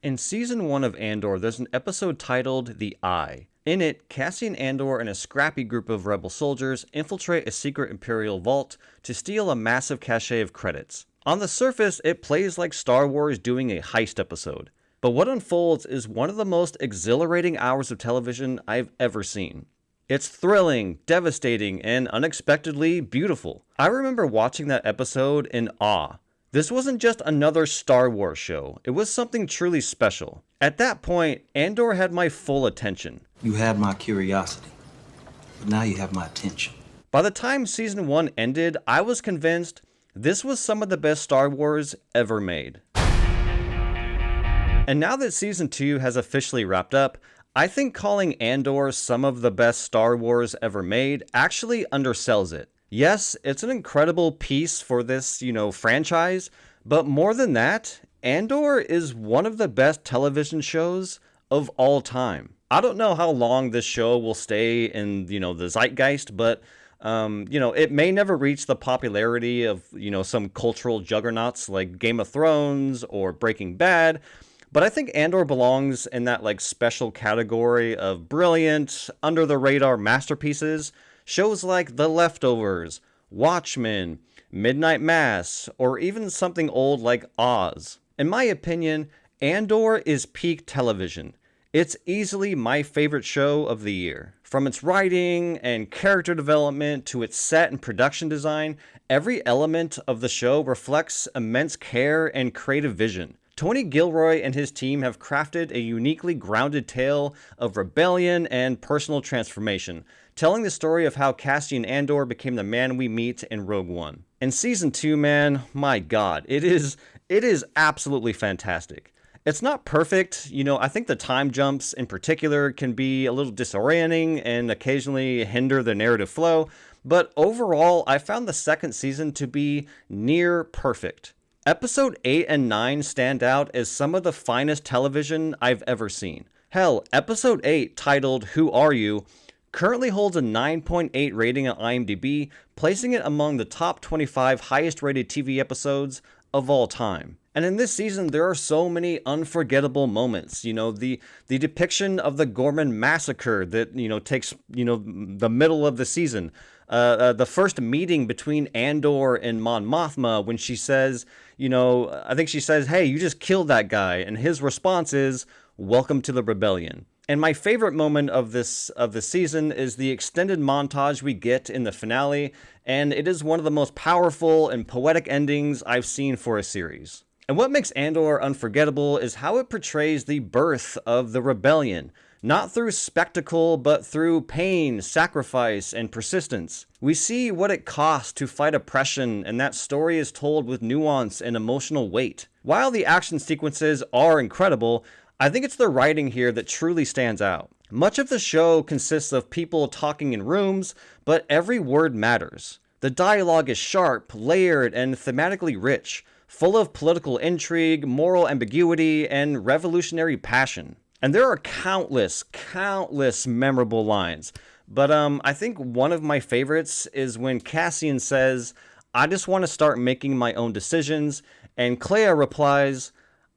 In Season 1 of Andor, there's an episode titled The Eye. In it, Cassian Andor and a scrappy group of rebel soldiers infiltrate a secret Imperial vault to steal a massive cache of credits. On the surface, it plays like Star Wars doing a heist episode. But what unfolds is one of the most exhilarating hours of television I've ever seen. It's thrilling, devastating, and unexpectedly beautiful. I remember watching that episode in awe. This wasn't just another Star Wars show, it was something truly special. At that point, Andor had my full attention. You had my curiosity, but now you have my attention. By the time Season 1 ended, I was convinced this was some of the best Star Wars ever made. And now that Season 2 has officially wrapped up, I think calling Andor some of the best Star Wars ever made actually undersells it. Yes, it's an incredible piece for this, franchise, but more than that, Andor is one of the best television shows of all time. I don't know how long this show will stay in, the zeitgeist, but, it may never reach the popularity of, some cultural juggernauts like Game of Thrones or Breaking Bad, but I think Andor belongs in that, special category of brilliant, under-the-radar masterpieces. Shows like The Leftovers, Watchmen, Midnight Mass, or even something old like Oz. In my opinion, Andor is peak television. It's easily my favorite show of the year. From its writing and character development to its set and production design, every element of the show reflects immense care and creative vision. Tony Gilroy and his team have crafted a uniquely grounded tale of rebellion and personal transformation, telling the story of how Cassian Andor became the man we meet in Rogue One. And Season 2, man, my god, it is absolutely fantastic. It's not perfect, I think the time jumps in particular can be a little disorienting and occasionally hinder the narrative flow, but overall, I found the second season to be near perfect. Episode 8 and 9 stand out as some of the finest television I've ever seen. Hell, Episode 8, titled Who Are You?, currently holds a 9.8 rating on IMDb, placing it among the top 25 highest rated TV episodes of all time. And in this season, there are so many unforgettable moments. The depiction of the Gorman massacre that, takes, the middle of the season. The first meeting between Andor and Mon Mothma when she says, I think she says, "Hey, you just killed that guy." And his response is, "Welcome to the rebellion." And my favorite moment of the season is the extended montage we get in the finale, and it is one of the most powerful and poetic endings I've seen for a series. And what makes Andor unforgettable is how it portrays the birth of the rebellion, not through spectacle, but through pain, sacrifice, and persistence. We see what it costs to fight oppression, and that story is told with nuance and emotional weight. While the action sequences are incredible, I think it's the writing here that truly stands out. Much of the show consists of people talking in rooms, but every word matters. The dialogue is sharp, layered, and thematically rich, full of political intrigue, moral ambiguity, and revolutionary passion. And there are countless memorable lines. But I think one of my favorites is when Cassian says, "I just want to start making my own decisions," and Clea replies,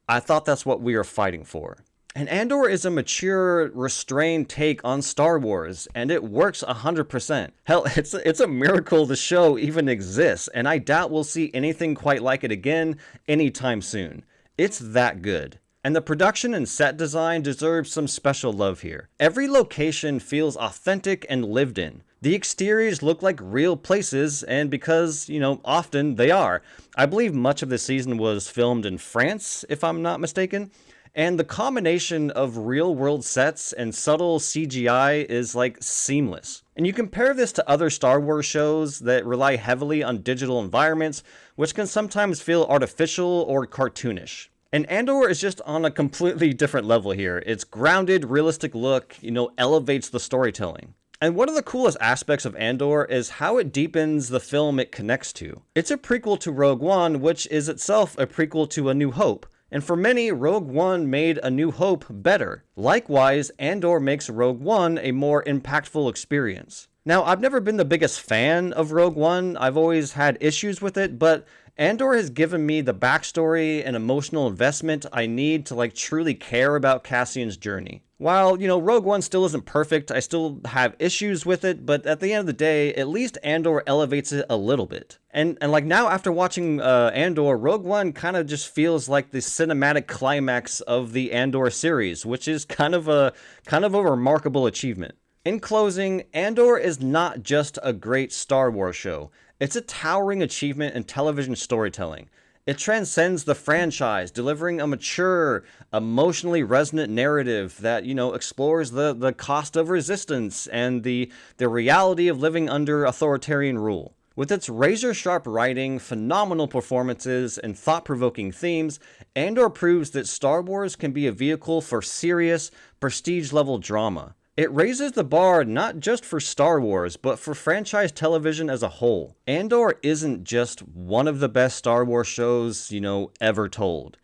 "I thought that's what we are fighting for." And Andor is a mature, restrained take on Star Wars, and it works 100%. Hell, it's a miracle the show even exists, and I doubt we'll see anything quite like it again anytime soon. It's that good. And the production and set design deserves some special love here. Every location feels authentic and lived in. The exteriors look like real places, and because, often they are. I believe much of the season was filmed in France, if I'm not mistaken. And the combination of real-world sets and subtle CGI is seamless. And you compare this to other Star Wars shows that rely heavily on digital environments, which can sometimes feel artificial or cartoonish. And Andor is just on a completely different level here. Its grounded, realistic look, elevates the storytelling. And one of the coolest aspects of Andor is how it deepens the film it connects to. It's a prequel to Rogue One, which is itself a prequel to A New Hope. And for many, Rogue One made A New Hope better. Likewise, Andor makes Rogue One a more impactful experience. Now, I've never been the biggest fan of Rogue One. I've always had issues with it, but Andor has given me the backstory and emotional investment I need to truly care about Cassian's journey. While, Rogue One still isn't perfect, I still have issues with it, but at the end of the day, at least Andor elevates it a little bit. And now after watching Andor, Rogue One kind of just feels like the cinematic climax of the Andor series, which is kind of a remarkable achievement. In closing, Andor is not just a great Star Wars show. It's a towering achievement in television storytelling. It transcends the franchise, delivering a mature, emotionally resonant narrative that, explores the cost of resistance and the reality of living under authoritarian rule. With its razor-sharp writing, phenomenal performances, and thought-provoking themes, Andor proves that Star Wars can be a vehicle for serious, prestige-level drama. It raises the bar not just for Star Wars, but for franchise television as a whole. Andor isn't just one of the best Star Wars shows, ever told.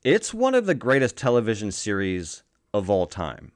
It's one of the greatest television series of all time.